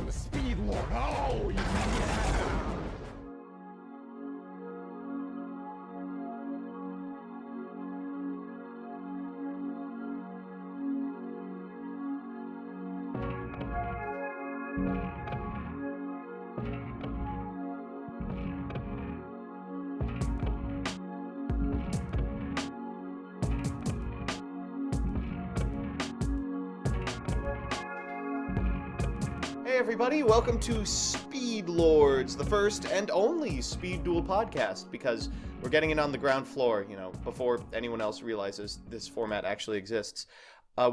the Speed Lord. Oh, yeah! Hey everybody, welcome to Speed Lords, the first and only speed duel podcast, because we're getting it on the ground floor, before anyone else realizes this format actually exists.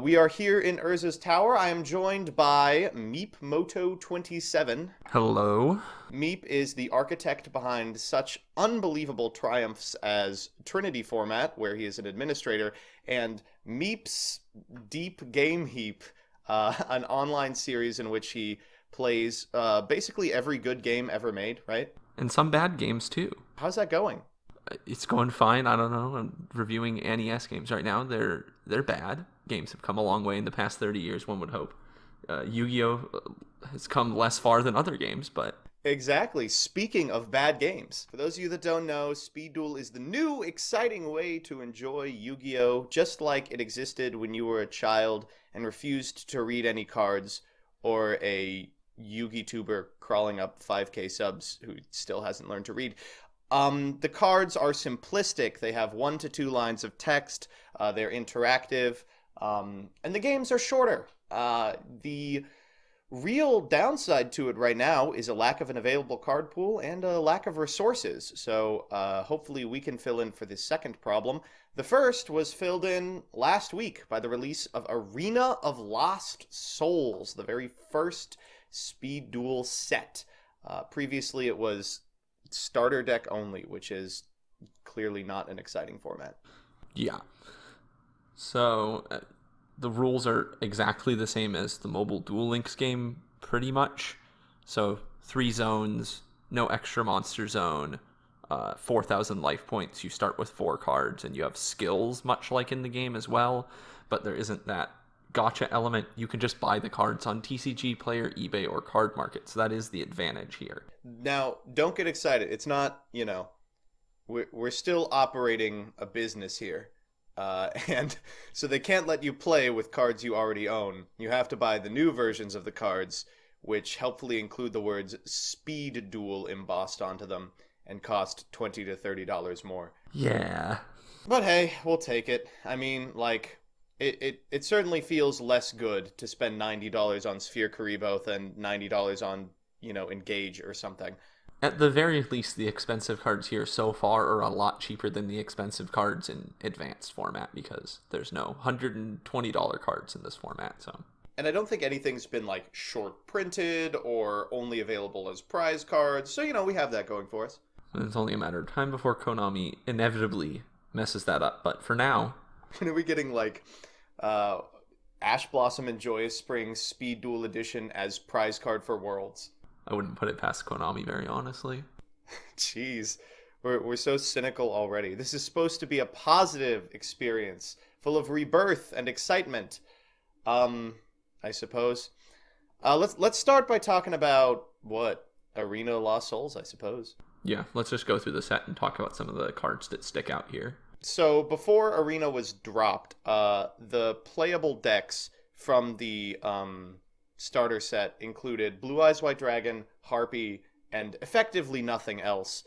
We are here in Urza's Tower. I am joined by Meep-Moto27. Hello. Meep is the architect behind such unbelievable triumphs as Trinity format, where he is an administrator, and Meep's Deep Game Heap, an online series in which he plays basically every good game ever made, right? And some bad games, too. How's that going? It's going fine. I don't know. I'm reviewing NES games right now. They're bad. Games have come a long way in the past 30 years, one would hope. YUGIOH has come less far than other games, but... Exactly. Speaking of bad games, for those of you that don't know, Speed Duel is the new, exciting way to enjoy Yu-Gi-Oh! Just like it existed when you were a child and refused to read any cards, or a Yugi tuber crawling up 5k subs who still hasn't learned to read. The cards are simplistic. They have 1 to 2 lines of text. They're interactive. And the games are shorter. The real downside to it right now is a lack of an available card pool and a lack of resources. So hopefully we can fill in for this second problem. The first was filled in last week by the release of Arena of Lost Souls, the very first Speed Duel set. Previously it was starter deck only, which is clearly not an exciting format. Yeah. So the rules are exactly the same as the mobile Duel Links game, pretty much. So 3 zones, no extra monster zone, 4,000 life points. You start with 4 cards, and you have skills, much like in the game as well. But there isn't that gotcha element. You can just buy the cards on TCG Player, eBay, or Card Market. So that is the advantage here. Now, don't get excited. It's not, we're still operating a business here. And so they can't let you play with cards you already own. You have to buy the new versions of the cards, which helpfully include the words Speed Duel embossed onto them and cost $20 to $30 more. Yeah. But hey, we'll take it. I mean, it certainly feels less good to spend $90 on Sphere Karibo than $90 on, Engage or something. At the very least, the expensive cards here so far are a lot cheaper than the expensive cards in advanced format, because there's no $120 cards in this format. So, and I don't think anything's been short printed or only available as prize cards. So, we have that going for us. It's only a matter of time before Konami inevitably messes that up. But for now, when are we getting Ash Blossom and Joyous Spring Speed Duel Edition as prize card for Worlds? I wouldn't put it past Konami, very honestly. Jeez, we're so cynical already. This is supposed to be a positive experience, full of rebirth and excitement. I suppose. Let's start by talking about Arena of Lost Souls, I suppose. Yeah, let's just go through the set and talk about some of the cards that stick out here. So before Arena was dropped, the playable decks from the starter set included Blue Eyes White Dragon, Harpy, and effectively nothing else.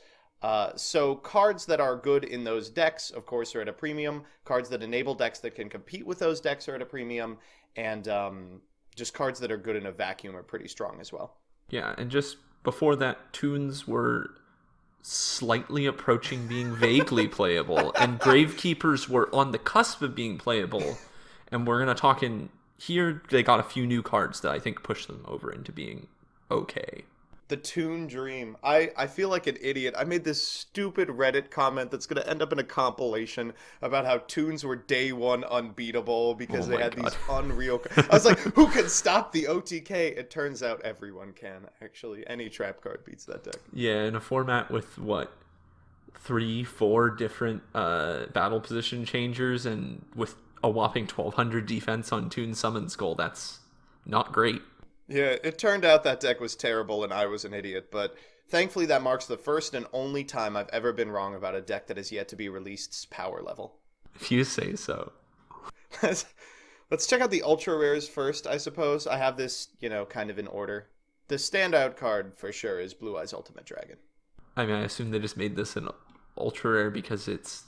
So cards that are good in those decks, of course, are at a premium. Cards that enable decks that can compete with those decks are at a premium. And just cards that are good in a vacuum are pretty strong as well. Yeah, and just before that, Toons were slightly approaching being vaguely playable, and Gravekeepers were on the cusp of being playable. And we're going to talk in... Here, they got a few new cards that I think push them over into being okay. The Toon Dream. I feel like an idiot. I made this stupid Reddit comment that's going to end up in a compilation about how Toons were day one unbeatable because they had these unreal... I was like, who can stop the OTK? It turns out everyone can, actually. Any trap card beats that deck. Yeah, in a format with, 3-4 different battle position changers, and with a whopping 1,200 defense on Toon Summon Skull, that's not great. Yeah, it turned out that deck was terrible and I was an idiot, but thankfully that marks the first and only time I've ever been wrong about a deck that has yet to be released's power level. If you say so. Let's check out the ultra rares first, I suppose. I have this, kind of in order. The standout card for sure is Blue Eyes Ultimate Dragon. I mean, I assume they just made this an ultra rare because it's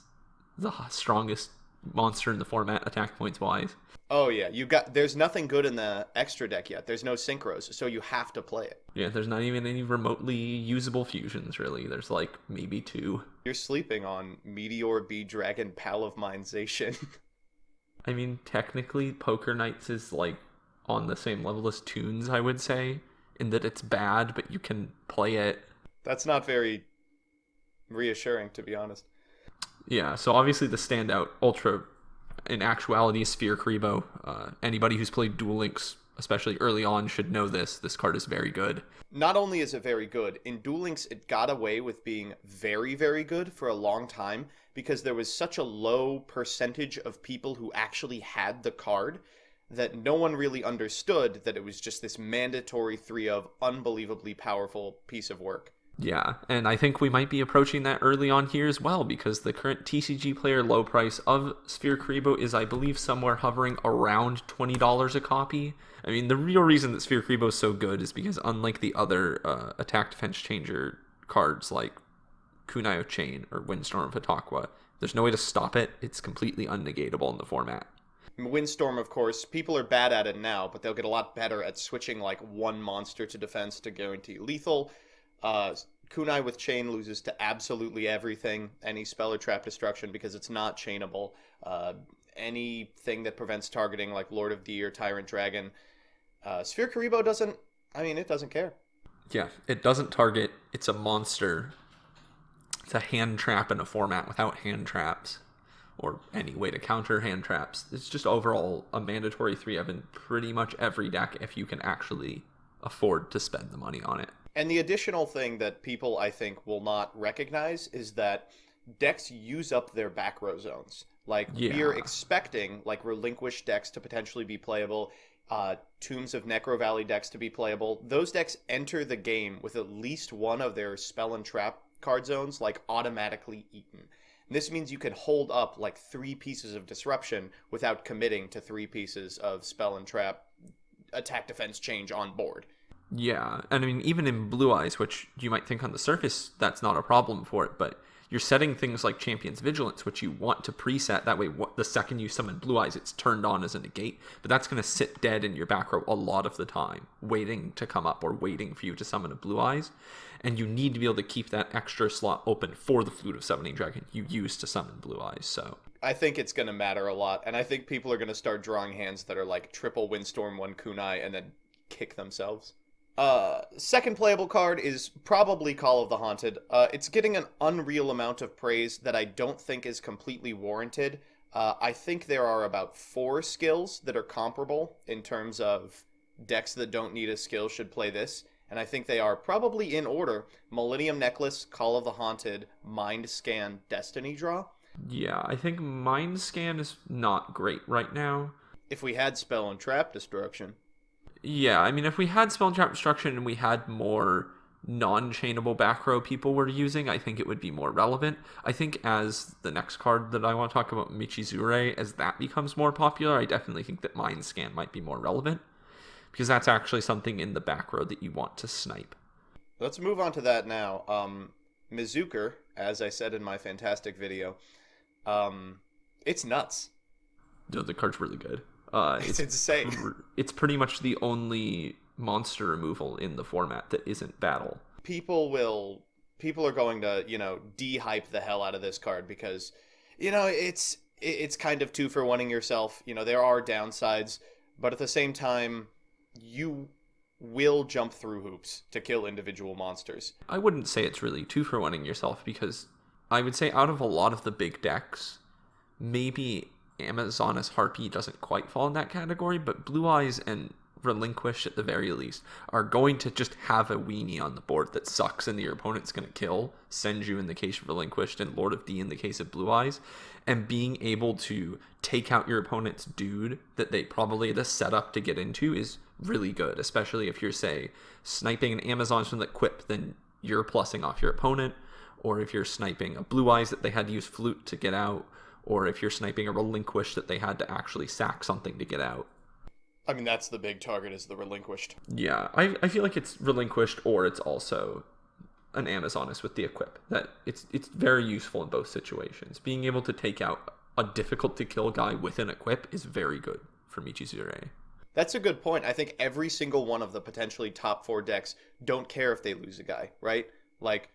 the strongest monster in the format, attack points wise. Oh yeah, there's nothing good in the extra deck yet. There's no synchros, so you have to play it. Yeah, there's not even any remotely usable fusions, really. There's like maybe 2. You're sleeping on Meteor B Dragon Pal of Minezation. I mean, technically, Poker Nights is like on the same level as Toons, I would say, in that it's bad, but you can play it. That's not very reassuring, to be honest. Yeah, so obviously the standout ultra in actuality is Sphere Karibo. Anybody who's played Duel Links, especially early on, should know this. This card is very good. Not only is it very good, in Duel Links it got away with being very, very good for a long time because there was such a low percentage of people who actually had the card that no one really understood that it was just this mandatory 3 of unbelievably powerful piece of work. Yeah, and I think we might be approaching that early on here as well, because the current TCG player low price of Sphere Karibo is, I believe, somewhere hovering around $20 a copy. I mean, the real reason that Sphere Karibo is so good is because unlike the other attack defense changer cards like Kunai Chain or Windstorm of Hatakwa, there's no way to stop it. It's completely unnegatable in the format. Windstorm, of course, people are bad at it now, but they'll get a lot better at switching like one monster to defense to guarantee lethal. Kunai with Chain loses to absolutely everything, any spell or trap destruction, because it's not chainable. Anything that prevents targeting, like Lord of D or Tyrant Dragon. Sphere Karibo it doesn't care. Yeah, it doesn't target. It's a monster. It's a hand trap in a format without hand traps, or any way to counter hand traps. It's just overall a mandatory 3 of in pretty much every deck if you can actually afford to spend the money on it. And the additional thing that people, I think, will not recognize is that decks use up their back row zones. Like, we're expecting, like, Relinquished decks to potentially be playable, Tombs of Necro Valley decks to be playable. Those decks enter the game with at least one of their spell and trap card zones, like, automatically eaten. And this means you can hold up, like, 3 pieces of disruption without committing to 3 pieces of spell and trap attack defense change on board. Yeah, and I mean, even in Blue Eyes, which you might think on the surface that's not a problem for it, but you're setting things like Champion's Vigilance, which you want to preset. That way, the second you summon Blue Eyes, it's turned on as a negate. But that's going to sit dead in your back row a lot of the time, waiting to come up or waiting for you to summon a Blue Eyes. And you need to be able to keep that extra slot open for the Flute of Summoning Dragon you use to summon Blue Eyes, so... I think it's going to matter a lot, and I think people are going to start drawing hands that are like triple Windstorm, 1 Kunai, and then kick themselves. Second playable card is probably Call of the Haunted. It's getting an unreal amount of praise that I don't think is completely warranted. I think there are about 4 skills that are comparable in terms of decks that don't need a skill should play this. And I think they are probably in order: Millennium Necklace, Call of the Haunted, Mind Scan, Destiny Draw. Yeah, I think Mind Scan is not great right now. If we had Spell and Trap Destruction. Yeah, I mean, if we had Spell and Trap Destruction and we had more non-chainable back row people were using, I think it would be more relevant. I think as the next card that I want to talk about, Michizure, as that becomes more popular, I definitely think that Mind Scan might be more relevant, because that's actually something in the back row that you want to snipe. Let's move on to that now. Mizuker, as I said in my fantastic video, it's nuts. No, the card's really good. It's insane. It's pretty much the only monster removal in the format that isn't battle. People are going to, de-hype the hell out of this card because, it's kind of 2-for-1ing yourself. There are downsides, but at the same time, you will jump through hoops to kill individual monsters. I wouldn't say it's really 2-for-1ing yourself, because I would say out of a lot of the big decks, maybe Amazoness Harpy doesn't quite fall in that category, but Blue Eyes and Relinquish at the very least, are going to just have a weenie on the board that sucks and your opponent's going to kill, Senju in the case of Relinquished and Lord of D in the case of Blue Eyes, and being able to take out your opponent's dude that they probably had a setup to get into is really good, especially if you're, say, sniping an Amazon from the Quip, then you're plussing off your opponent, or if you're sniping a Blue Eyes that they had to use Flute to get out, or if you're sniping a Relinquish that they had to actually sack something to get out. I mean, that's the big target, is the Relinquished. Yeah, I feel like it's Relinquished, or it's also an Amazoness with the Equip. That it's very useful in both situations. Being able to take out a difficult to kill guy with an Equip is very good for Michizure. That's a good point. I think every single one of the potentially top 4 decks don't care if they lose a guy, right? Like,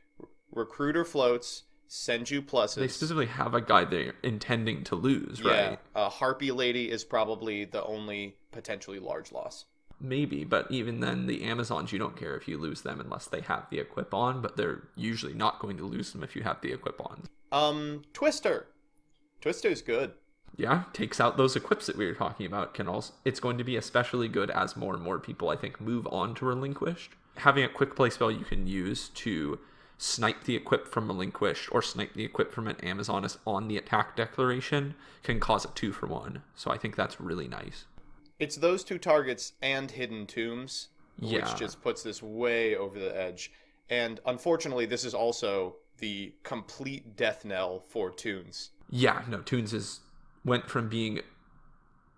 Recruiter floats, Senju pluses. They specifically have a guy they're intending to lose, right? Yeah, Harpy Lady is probably the only potentially large loss. Maybe, but even then, the Amazons, you don't care if you lose them unless they have the Equip on, but they're usually not going to lose them if you have the Equip on. Twister. Twister's good. Yeah, takes out those Equips that we were talking about. It's going to be especially good as more and more people, I think, move on to Relinquished. Having a quick play spell you can use to snipe the Equip from Relinquished or snipe the Equip from an Amazoness on the attack declaration can cause a 2-for-1. So I think that's really nice. It's those 2 targets and Hidden Tombs, Yeah. which just puts this way over the edge. And unfortunately, this is also the complete death knell for Toons. Yeah, no, Toons went from being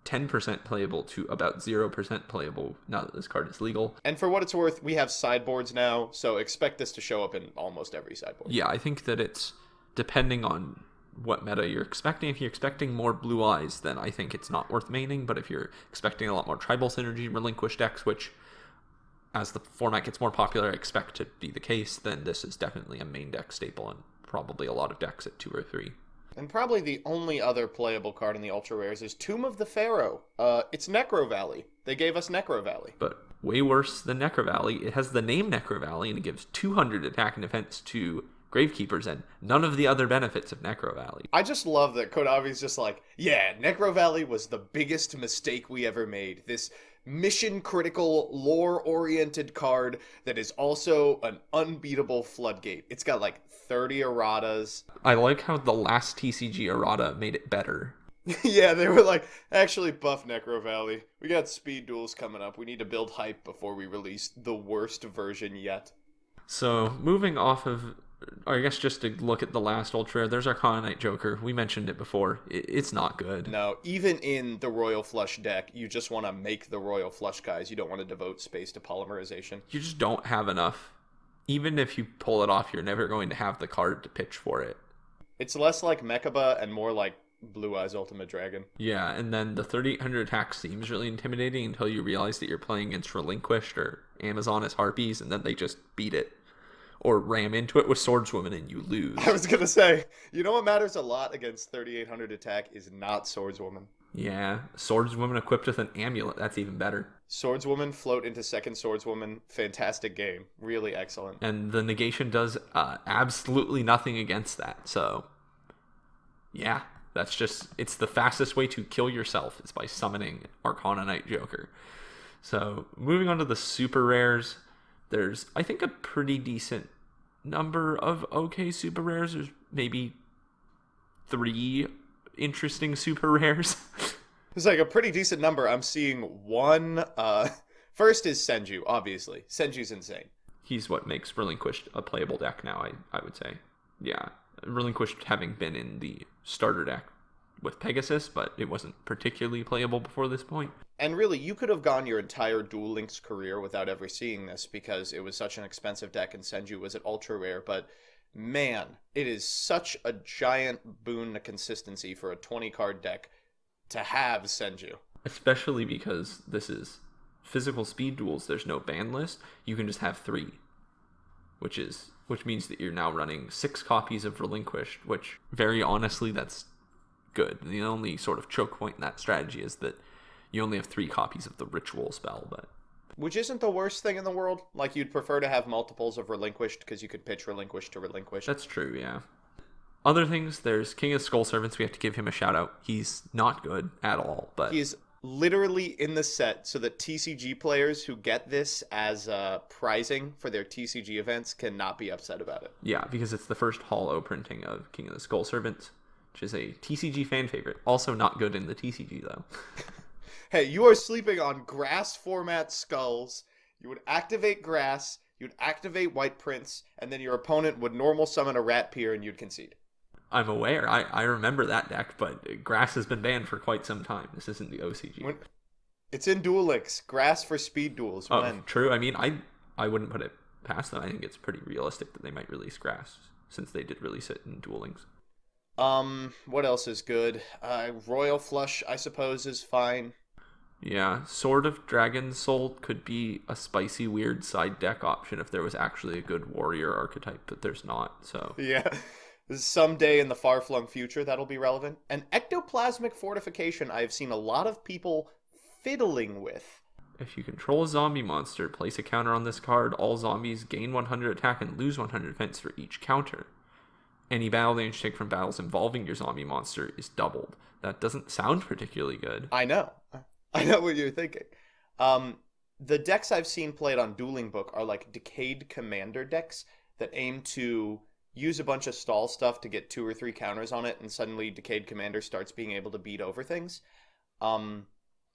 10% playable to about 0% playable now that this card is legal. And for what it's worth, we have sideboards now, so expect this to show up in almost every sideboard. Yeah, I think that it's depending on what meta you're expecting. If you're expecting more Blue Eyes, then I think it's not worth maining, but if you're expecting a lot more tribal synergy, Relinquished decks, which as the format gets more popular, I expect to be the case, then this is definitely a main deck staple and probably a lot of decks at 2 or 3. And probably the only other playable card in the Ultra Rares is Tomb of the Pharaoh. It's Necro Valley. They gave us Necro Valley. But way worse than Necro Valley, it has the name Necro Valley, and it gives 200 attack and defense to Gravekeepers and none of the other benefits of Necro Valley. I just love that Konabi's just like, yeah, Necro Valley was the biggest mistake we ever made. This mission-critical, lore-oriented card that is also an unbeatable floodgate. It's got like 30 erratas. I like how the last TCG errata made it better. Yeah, they were like, actually buff Necro Valley. We got speed duels coming up. We need to build hype before we release the worst version yet. So, moving off of, or I guess just to look at the last Ultra Rare, there's our Arcana Knight Joker. We mentioned it before. It's not good. No, even in the Royal Flush deck, you just want to make the Royal Flush guys. You don't want to devote space to polymerization. You just don't have enough. Even if you pull it off, you're never going to have the card to pitch for it. It's less like Mechaba and more like Blue Eyes Ultimate Dragon. Yeah, and then the 3800 attack seems really intimidating until you realize that you're playing against Relinquished or Amazon as Harpies, and then they just beat it. Or ram into it with Swordswoman and you lose. I was going to say, you know what matters a lot against 3800 attack is not Swordswoman. Yeah, Swordswoman equipped with an amulet. That's even better. Swordswoman, float into second Swordswoman. Fantastic game. Really excellent. And the negation does absolutely nothing against that. So, yeah, that's just, it's the fastest way to kill yourself is by summoning Arcana Knight Joker. So, moving on to the super rares. There's, I think, a pretty decent number of okay super rares. There's maybe 3 interesting super rares. It's like a pretty decent number. I'm seeing 1. First is Senju, obviously. Senju's insane. He's what makes Relinquished a playable deck now, I would say. Yeah, Relinquished having been in the starter deck with Pegasus, but it wasn't particularly playable before this point. And really, you could have gone your entire Duel Links career without ever seeing this because it was such an expensive deck and Senju was at ultra rare, but man, it is such a giant boon to consistency for a 20-card deck to have Senju. Especially because this is physical speed duels, there's no ban list, you can just have 3. Which means that you're now running 6 copies of Relinquished, which very honestly that's good. The only sort of choke point in that strategy is that you only have 3 copies of the ritual spell, but which isn't the worst thing in the world. Like, you'd prefer to have multiples of Relinquished because you could pitch Relinquished to Relinquished. That's true, yeah. Other things, there's King of Skull Servants. We have to give him a shout out. He's not good at all, but he's literally in the set so that TCG players who get this as prizing for their TCG events cannot be upset about it. Yeah, because it's the first holo printing of King of the Skull Servants, which is a TCG fan favorite. Also not good in the TCG, though. Hey, you are sleeping on grass format skulls. You would activate grass, you'd activate white prince, and then your opponent would normal summon a rat peer and you'd concede. I'm aware. I remember that deck, but grass has been banned for quite some time. This isn't the OCG. It's in Duel Links. Grass for speed duels. Oh, When? true. I mean, I wouldn't put it past them. I think it's pretty realistic that they might release grass, since they did release it in Duel Links. What else is good? Royal Flush, I suppose, is fine. Yeah, Sword of Dragon Soul could be a spicy, weird side deck option if there was actually a good warrior archetype, but there's not, so... Yeah. Someday in the far-flung future, that'll be relevant. An ectoplasmic fortification I've seen a lot of people fiddling with. If you control a zombie monster, place a counter on this card. All zombies gain 100 attack and lose 100 defense for each counter. Any battle damage taken from battles involving your zombie monster is doubled. That doesn't sound particularly good. I know. I know what you're thinking. The decks I've seen played on Dueling Book are like Decayed Commander decks that aim to use a bunch of stall stuff to get 2 or 3 counters on it, and suddenly Decayed Commander starts being able to beat over things,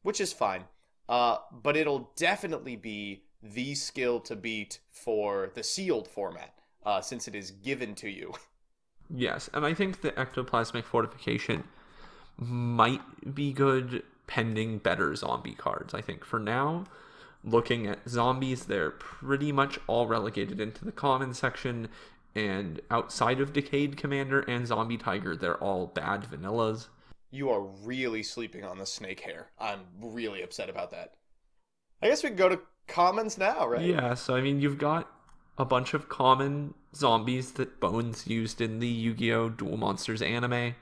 which is fine. But it'll definitely be the skill to beat for the sealed format, since it is given to you. Yes, and I think the ectoplasmic fortification might be good pending better zombie cards. I think for now, looking at zombies, they're pretty much all relegated into the common section, and outside of Decayed Commander and Zombie Tiger, they're all bad vanillas. You are really sleeping on the snake hair. I'm really upset about that. I guess we can go to commons now, right? Yeah, so I mean, you've got a bunch of common zombies that Bones used in the Yu-Gi-Oh! Duel Monsters anime.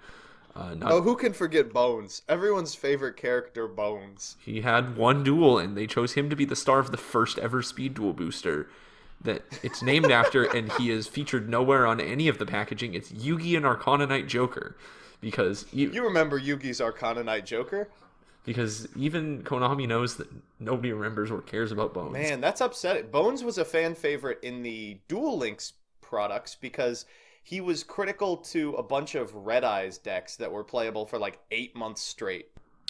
Who can forget Bones? Everyone's favorite character, Bones. He had one duel, and they chose him to be the star of the first ever speed duel booster that it's named after, and he is featured nowhere on any of the packaging. It's Yugi and Arcana Knight Joker. Because you remember Yugi's Arcana Knight Joker? Because even Konami knows that nobody remembers or cares about Bones. Man, that's upsetting. Bones was a fan favorite in the Duel Links products because he was critical to a bunch of Red Eyes decks that were playable for like 8 months straight.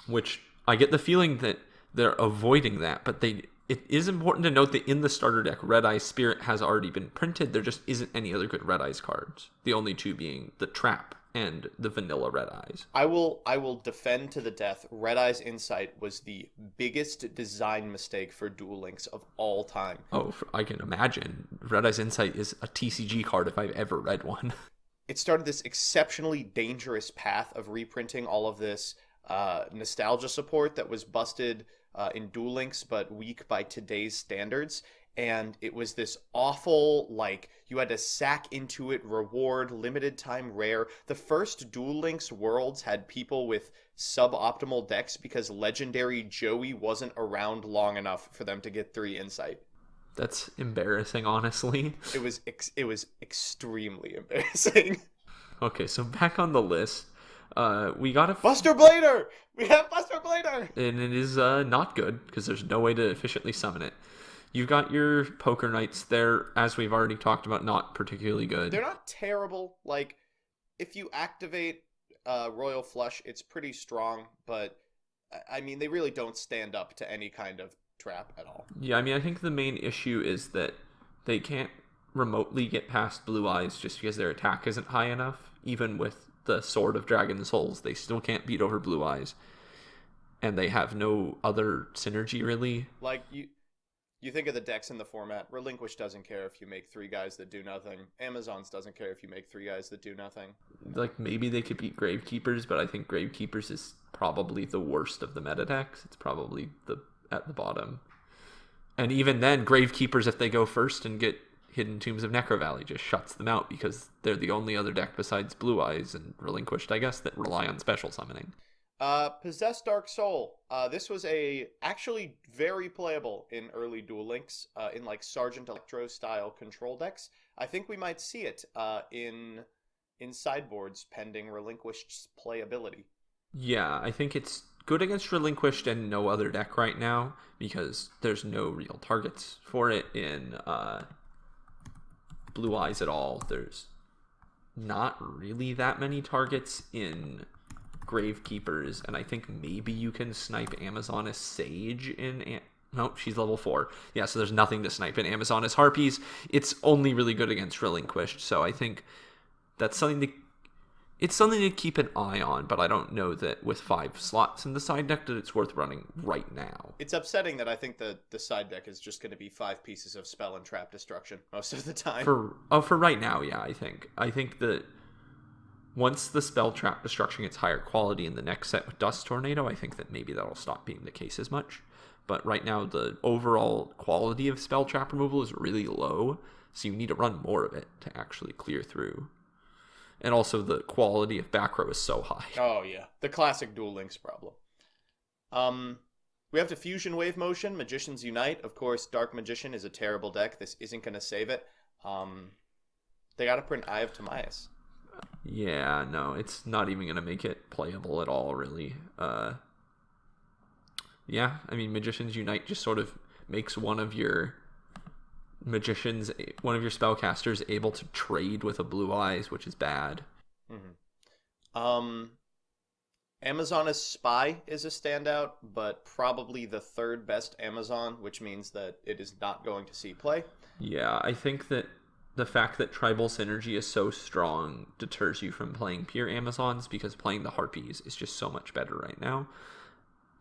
Which I get the feeling that they're avoiding that, but it is important to note that in the starter deck, Red Eyes Spirit has already been printed. There just isn't any other good Red Eyes cards. The only two being the Trap and the vanilla Red Eyes. I will defend to the death. Red Eyes Insight was the biggest design mistake for Duel Links of all time. Oh, I can imagine. Red Eyes Insight is a TCG card if I've ever read one. It started this exceptionally dangerous path of reprinting all of this nostalgia support that was busted in Duel Links, but weak by today's standards. And it was this awful, like, you had to sack into it, reward, limited time rare. The first Duel Links worlds had people with suboptimal decks because legendary Joey wasn't around long enough for them to get 3 insight. That's embarrassing, honestly. It was extremely embarrassing. Okay, so back on the list. We got a Buster Blader! We have Buster Blader! And it is not good, because there's no way to efficiently summon it. You've got your Poker Knights. They're, as we've already talked about, not particularly good. They're not terrible. Like, if you activate Royal Flush, it's pretty strong, but, I mean, they really don't stand up to any kind of trap at all. Yeah, I mean, I think the main issue is that they can't remotely get past Blue Eyes just because their attack isn't high enough. Even with the Sword of Dragon Souls, they still can't beat over Blue Eyes. And they have no other synergy, really. Like, you think of the decks in the format. Relinquish doesn't care if you make 3 guys that do nothing. Amazons doesn't care if you make 3 guys that do nothing. Like, maybe they could beat Gravekeepers, but I think Gravekeepers is probably the worst of the meta decks. It's probably at the bottom. And even then, Gravekeepers, if they go first and get Hidden Tombs of Necro Valley, just shuts them out because they're the only other deck besides Blue Eyes and Relinquished, I guess, that rely on special summoning. Possessed Dark Soul. This was actually very playable in early Duel Links, in like Sergeant Electro style control decks. I think we might see it in sideboards pending Relinquished's playability. Yeah, I think it's good against Relinquished and no other deck right now because there's no real targets for it in Blue Eyes at all. There's not really that many targets in Gravekeepers, and I think maybe you can snipe Amazoness Sage in... Nope, she's level 4. Yeah, so there's nothing to snipe in Amazoness Harpies. It's only really good against Relinquished, so I think that's something to... It's something to keep an eye on, but I don't know that with 5 slots in the side deck that it's worth running right now. It's upsetting that I think the side deck is just going to be 5 pieces of spell and trap destruction most of the time. For right now, yeah, I think that once the spell trap destruction gets higher quality in the next set with Dust Tornado, I think that maybe that'll stop being the case as much. But right now, the overall quality of spell trap removal is really low, so you need to run more of it to actually clear through. And also the quality of back row is so high. Oh, yeah. The classic Duel Links problem. We have Diffusion Wave Motion, Magicians Unite. Of course, Dark Magician is a terrible deck. This isn't going to save it. They got to print Eye of Timaeus. Yeah, no, it's not even going to make it playable at all, really. Yeah, I mean, Magicians Unite just sort of makes one of your spellcasters able to trade with a Blue Eyes, which is bad. Mm-hmm. Amazoness Spy is a standout, but probably the 3rd best Amazon, which means that it is not going to see play. Yeah, I think that the fact that Tribal Synergy is so strong deters you from playing pure Amazons, because playing the Harpies is just so much better right now.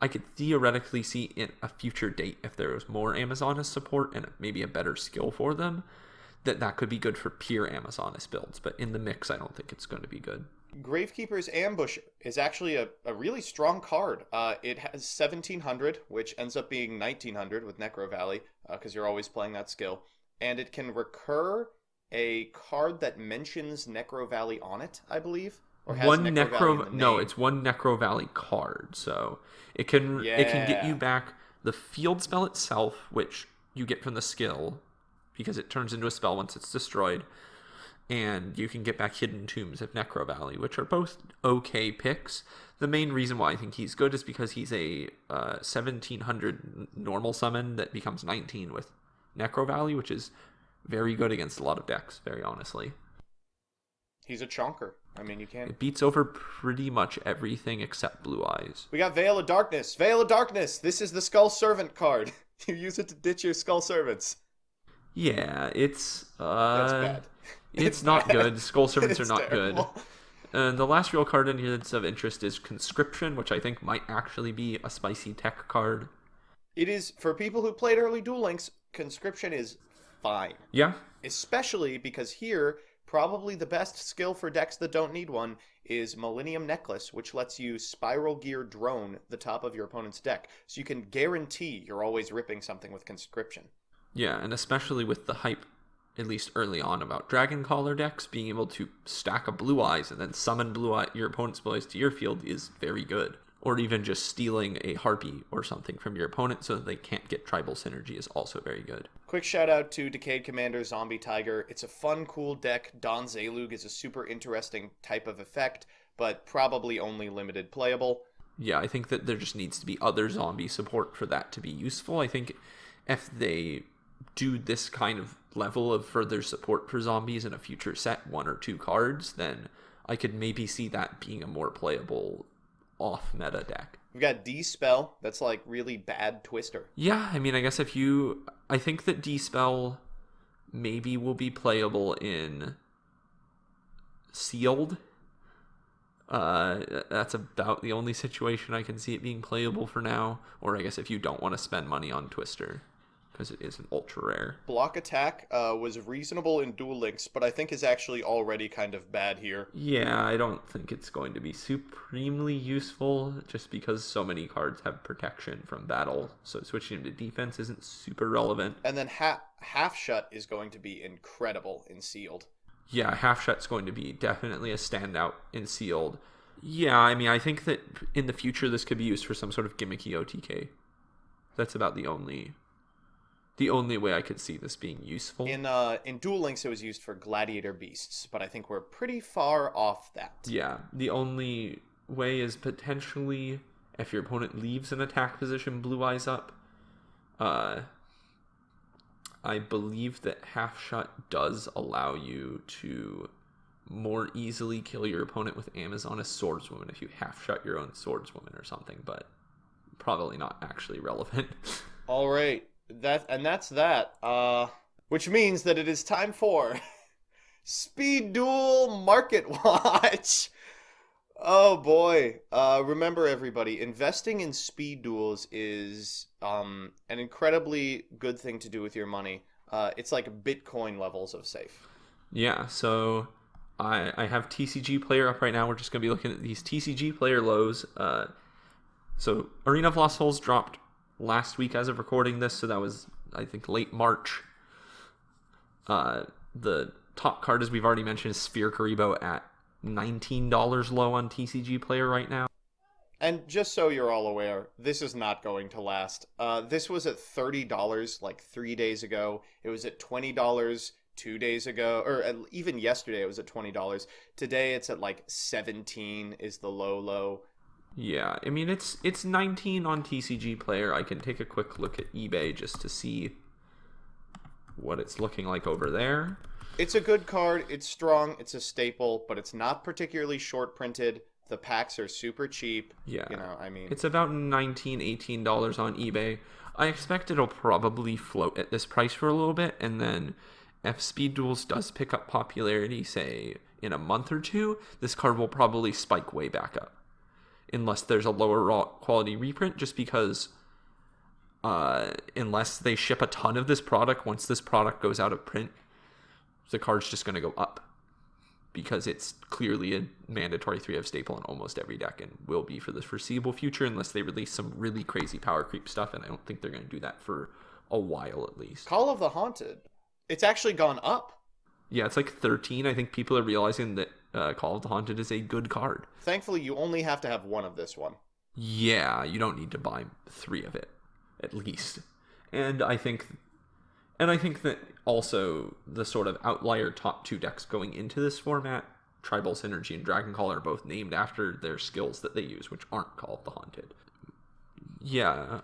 I could theoretically see in a future date, if there was more Amazoness support and maybe a better skill for them, that could be good for pure Amazoness builds. But in the mix, I don't think it's going to be good. Gravekeeper's Ambush is actually a really strong card. It has 1700, which ends up being 1900 with Necro Valley, because you're always playing that skill. And it can recur a card that mentions Necro Valley on it, I believe. Or has one Necro Valley in the no, name. it's one Necro Valley card, so it can get you back the field spell itself, which you get from the skill because it turns into a spell once it's destroyed, and you can get back Hidden Tombs of Necro Valley, which are both okay picks. The main reason why I think he's good is because he's a 1700 normal summon that becomes 19 with Necro Valley, which is very good against a lot of decks, very honestly. He's a chonker. I mean, you can't... It beats over pretty much everything except Blue Eyes. We got Veil of Darkness. Veil of Darkness! This is the Skull Servant card. You use it to ditch your Skull Servants. Yeah, it's... That's bad. It's not bad. good. Skull Servants are not terrible. good. And the last real card in here that's of interest is Conscription, which I think might actually be a spicy tech card. It is, for people who played early Duel Links, Conscription is fine. Yeah. Especially because here... Probably the best skill for decks that don't need one is Millennium Necklace, which lets you Spiral Gear drone the top of your opponent's deck. So you can guarantee you're always ripping something with Conscription. Yeah, and especially with the hype, at least early on, about Dragon Caller decks, being able to stack a Blue Eyes and then summon your opponent's Blue Eyes to your field is very good. Or even just stealing a Harpy or something from your opponent so that they can't get Tribal Synergy is also very good. Quick shout out to Decayed Commander Zombie Tiger. It's a fun, cool deck. Don Zalug is a super interesting type of effect, but probably only limited playable. Yeah, I think that there just needs to be other zombie support for that to be useful. I think if they do this kind of level of further support for zombies in a future set, 1 or 2 cards, then I could maybe see that being a more playable off-meta deck. We've got D-Spell. That's like really bad Twister. Yeah, I mean, I guess I think that D-Spell maybe will be playable in Sealed. That's about the only situation I can see it being playable for now. Or I guess if you don't want to spend money on Twister, because it is an ultra rare. Block Attack was reasonable in Duel Links, but I think is actually already kind of bad here. Yeah, I don't think it's going to be supremely useful, just because so many cards have protection from battle, so switching to defense isn't super relevant. And then Half Shut is going to be incredible in Sealed. Yeah, Half Shut's going to be definitely a standout in Sealed. Yeah, I mean, I think that in the future this could be used for some sort of gimmicky OTK. That's about the only way I could see this being useful. In Duel Links, it was used for Gladiator Beasts, but I think we're pretty far off that. Yeah, the only way is potentially if your opponent leaves an attack position, Blue Eyes up. I believe that Half Shot does allow you to more easily kill your opponent with Amazoness Swordswoman if you half shut your own Swordswoman or something, but probably not actually relevant. All right, that's that. Which means that it is time for Speed Duel Market Watch. Oh boy. Remember everybody, investing in speed duels is an incredibly good thing to do with your money. It's like Bitcoin levels of safe. Yeah, so I have TCG Player up right now. We're just going to be looking at these TCG Player lows. So Arena of Lost Souls dropped last week as of recording this, so that was, I think, late March. The top card, as we've already mentioned, is Sphere Karibo at $19 low on TCG Player right now. And just so you're all aware, this is not going to last. This was at $30 like 3 days ago. It was at $20 2 days ago, or even yesterday it was at $20. Today it's at like 17 is the low. Yeah, I mean, it's 19 on TCG Player. I can take a quick look at eBay just to see what it's looking like over there. It's a good card. It's strong. It's a staple, but it's not particularly short printed. The packs are super cheap. Yeah. I mean, it's about $19, $18 on eBay. I expect it'll probably float at this price for a little bit, and then if Speed Duels does pick up popularity, say, in a month or two, this card will probably spike way back up. Unless there's a lower quality reprint, just because unless they ship a ton of this product, once this product goes out of print, the card's just going to go up. Because it's clearly a mandatory 3-of staple in almost every deck and will be for the foreseeable future unless they release some really crazy power creep stuff, and I don't think they're going to do that for a while at least. Call of the Haunted. It's actually gone up. Yeah, it's like 13. I think people are realizing that Call of the Haunted is a good card. Thankfully, you only have to have one of this one. Yeah, you don't need to buy 3 of it, at least. And I think that also the sort of outlier top 2 decks going into this format, Tribal Synergy and Dragon Call, are both named after their skills that they use, which aren't Call of the Haunted. Yeah,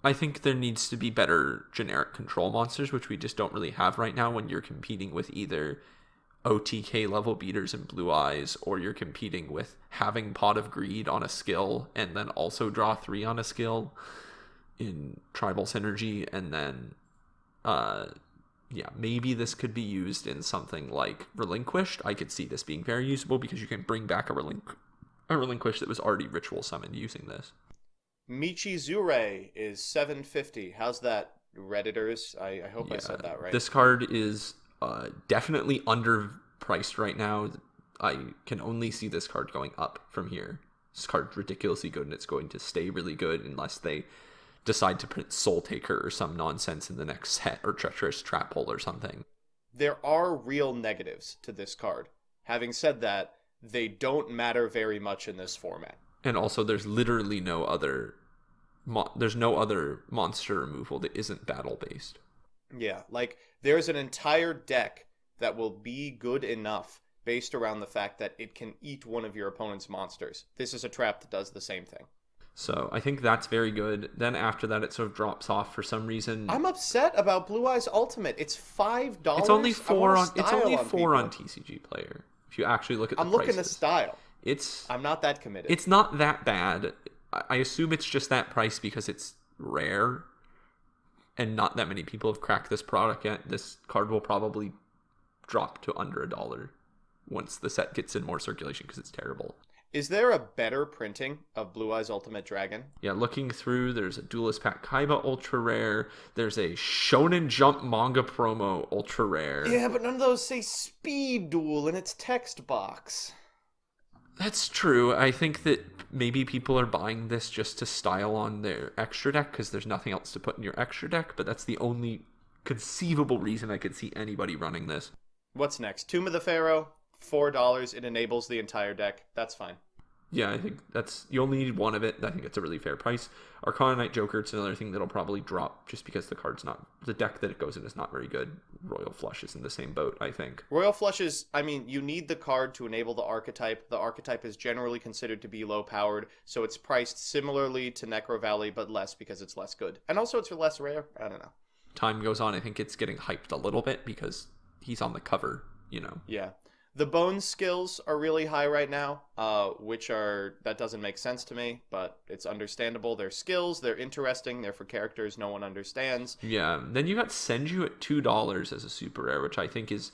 I think there needs to be better generic control monsters, which we just don't really have right now when you're competing with either OTK level beaters and Blue Eyes, or you're competing with having Pot of Greed on a skill and then also draw 3 on a skill in Tribal Synergy, and then maybe this could be used in something like Relinquished. I could see this being very usable because you can bring back a Relinquished that was already ritual summoned using this. Michizure is $7.50. How's that, Redditors? I hope I said that right. This card is definitely underpriced right now. I can only see this card going up from here. This card's ridiculously good, and it's going to stay really good unless they decide to print Soul Taker or some nonsense in the next set, or Treacherous Trap Hole or something. There are real negatives to this card. Having said that, they don't matter very much in this format. And also, there's literally no other monster removal that isn't battle-based. Yeah, like, there's an entire deck that will be good enough based around the fact that it can eat one of your opponent's monsters. This is a trap that does the same thing. So I think that's very good. Then after that, it sort of drops off for some reason. I'm upset about Blue Eyes Ultimate. It's $5. It's only 4 on. It's only 4 on TCG Player. If you actually look at the I'm prices. looking at style. It's. I'm not that committed. It's not that bad. I assume it's just that price because it's rare, and not that many people have cracked this product yet. This card will probably drop to under $1 once the set gets in more circulation because it's terrible. Is there a better printing of Blue Eyes Ultimate Dragon? Yeah, looking through, there's a Duelist Pack Kaiba Ultra Rare. There's a Shonen Jump Manga Promo Ultra Rare. Yeah, but none of those say Speed Duel in its text box. That's true. I think that maybe people are buying this just to style on their extra deck because there's nothing else to put in your extra deck, but that's the only conceivable reason I could see anybody running this. What's next? Tomb of the Pharaoh, $4. It enables the entire deck. That's fine. Yeah, I think you only need one of it. I think it's a really fair price. Arcana Knight Joker, it's another thing that'll probably drop just because the deck that it goes in is not very good. Royal Flush is in the same boat, I think. Royal Flush is, I mean, you need the card to enable the archetype. The archetype is generally considered to be low powered, so it's priced similarly to Necro Valley, but less because it's less good. And also it's less rare. I don't know. Time goes on, I think it's getting hyped a little bit because he's on the cover, you know. Yeah. The Bones skills are really high right now, that doesn't make sense to me, but it's understandable. They're skills, they're interesting, they're for characters no one understands. Yeah, then you got Senju at $2 as a super rare, which I think is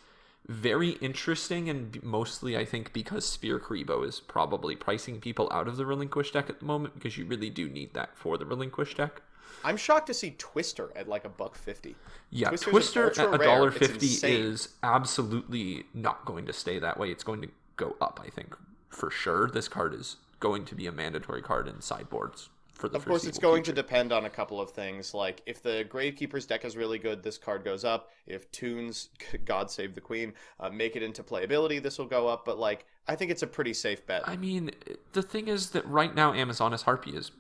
very interesting, and mostly I think because Spear Karibo is probably pricing people out of the Relinquish deck at the moment, because you really do need that for the Relinquish deck. I'm shocked to see Twister at like $1.50. Yeah, Twister at $1.50 is absolutely not going to stay that way. It's going to go up, I think, for sure. This card is going to be a mandatory card in sideboards for the foreseeable future. Of course, it's going to depend on a couple of things. Like, if the Gravekeeper's deck is really good, this card goes up. If Toons, God save the Queen, make it into playability, this will go up. But, like, I think it's a pretty safe bet. I mean, the thing is that right now Amazonas Harpy is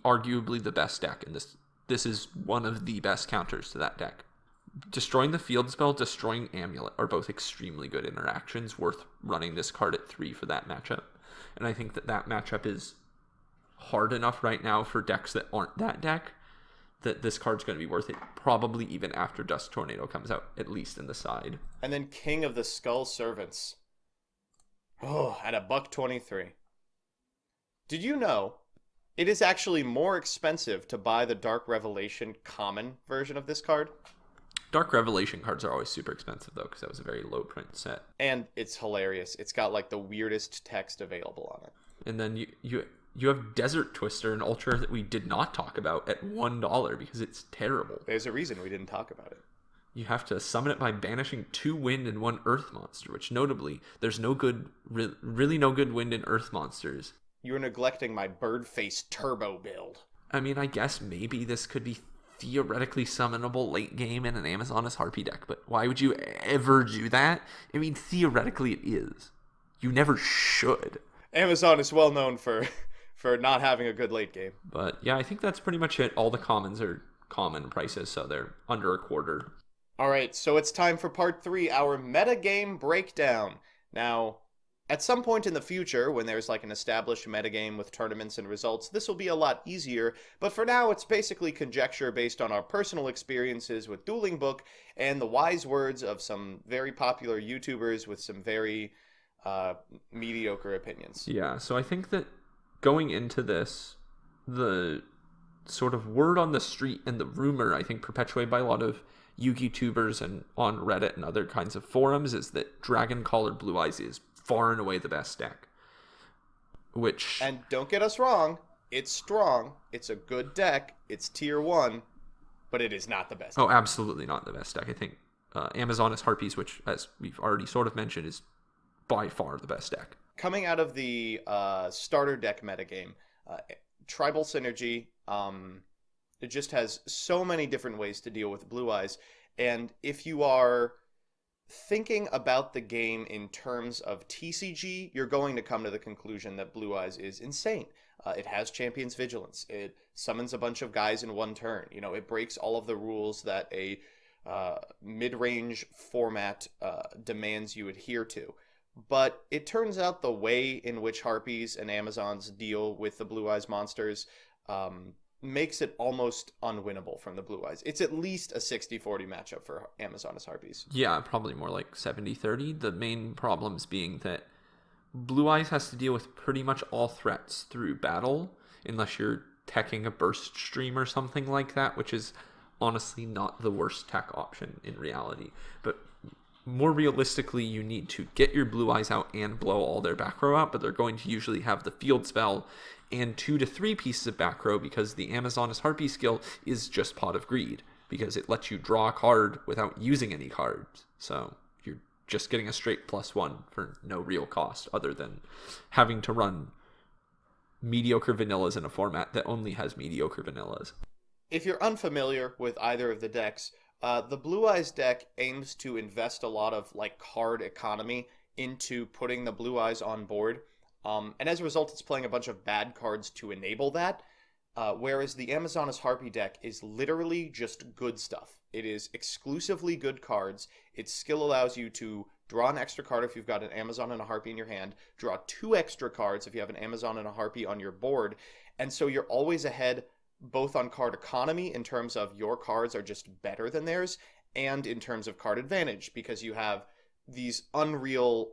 arguably the best deck, and this is one of the best counters to that deck. Destroying the field spell, destroying Amulet are both extremely good interactions, worth running this card at 3 for that matchup. And I think that matchup is hard enough right now for decks that aren't that deck, that this card's going to be worth it, probably even after Dust Tornado comes out, at least in the side. And then King of the Skull Servants. Oh, at $1.23. Did you know it is actually more expensive to buy the Dark Revelation common version of this card? Dark Revelation cards are always super expensive, though, because that was a very low print set. And it's hilarious. It's got, like, the weirdest text available on it. And then you have Desert Twister, an Ultra that we did not talk about, at $1 because it's terrible. There's a reason we didn't talk about it. You have to summon it by banishing 2 wind and 1 earth monster, which notably, there's really no good wind and earth monsters. You're neglecting my Birdface Turbo build. I mean, I guess maybe this could be theoretically summonable late game in an Amazonas Harpy deck, but why would you ever do that? I mean, theoretically it is. You never should. Amazon is well known for not having a good late game. But yeah, I think that's pretty much it. All the commons are common prices, so they're under $0.25. All right, so it's time for part 3, our metagame breakdown. Now, at some point in the future, when there's like an established metagame with tournaments and results, this will be a lot easier, but for now it's basically conjecture based on our personal experiences with Dueling Book and the wise words of some very popular YouTubers with some very mediocre opinions. Yeah, so I think that going into this, the sort of word on the street and the rumor, I think, perpetuated by a lot of Yugi tubers and on Reddit and other kinds of forums, is that Dragon Collar Blue Eyes is far and away the best deck. And don't get us wrong, it's strong, it's a good deck, it's tier 1, but it is not the best. Oh, absolutely not the best deck. I think Amazonas Harpies, which, as we've already sort of mentioned, is by far the best deck. Coming out of the starter deck metagame, Tribal Synergy, it just has so many different ways to deal with Blue Eyes, and if you are thinking about the game in terms of TCG, you're going to come to the conclusion that Blue Eyes is insane. It has Champion's Vigilance. It summons a bunch of guys in one turn. You know, it breaks all of the rules that a mid-range format demands you adhere to. But it turns out the way in which Harpies and Amazons deal with the Blue Eyes monsters makes it almost unwinnable from the Blue Eyes. It's at least a 60-40 matchup for Amazonas Harpies. Yeah, probably more like 70-30. The main problems being that Blue Eyes has to deal with pretty much all threats through battle, unless you're teching a burst stream or something like that, which is honestly not the worst tech option in reality. But more realistically, you need to get your Blue Eyes out and blow all their back row out, but they're going to usually have the field spell and 2 to 3 pieces of back row, because the Amazonas Harpy skill is just Pot of Greed, because it lets you draw a card without using any cards. So you're just getting a straight +1 for no real cost, other than having to run mediocre vanillas in a format that only has mediocre vanillas. If you're unfamiliar with either of the decks, the Blue Eyes deck aims to invest a lot of like card economy into putting the Blue Eyes on board. And as a result, it's playing a bunch of bad cards to enable that. Whereas the Amazonas Harpy deck is literally just good stuff. It is exclusively good cards. Its skill allows you to draw an extra card if you've got an Amazon and a Harpy in your hand, draw 2 extra cards if you have an Amazon and a Harpy on your board, and so you're always ahead both on card economy in terms of your cards are just better than theirs, and in terms of card advantage because you have these unreal,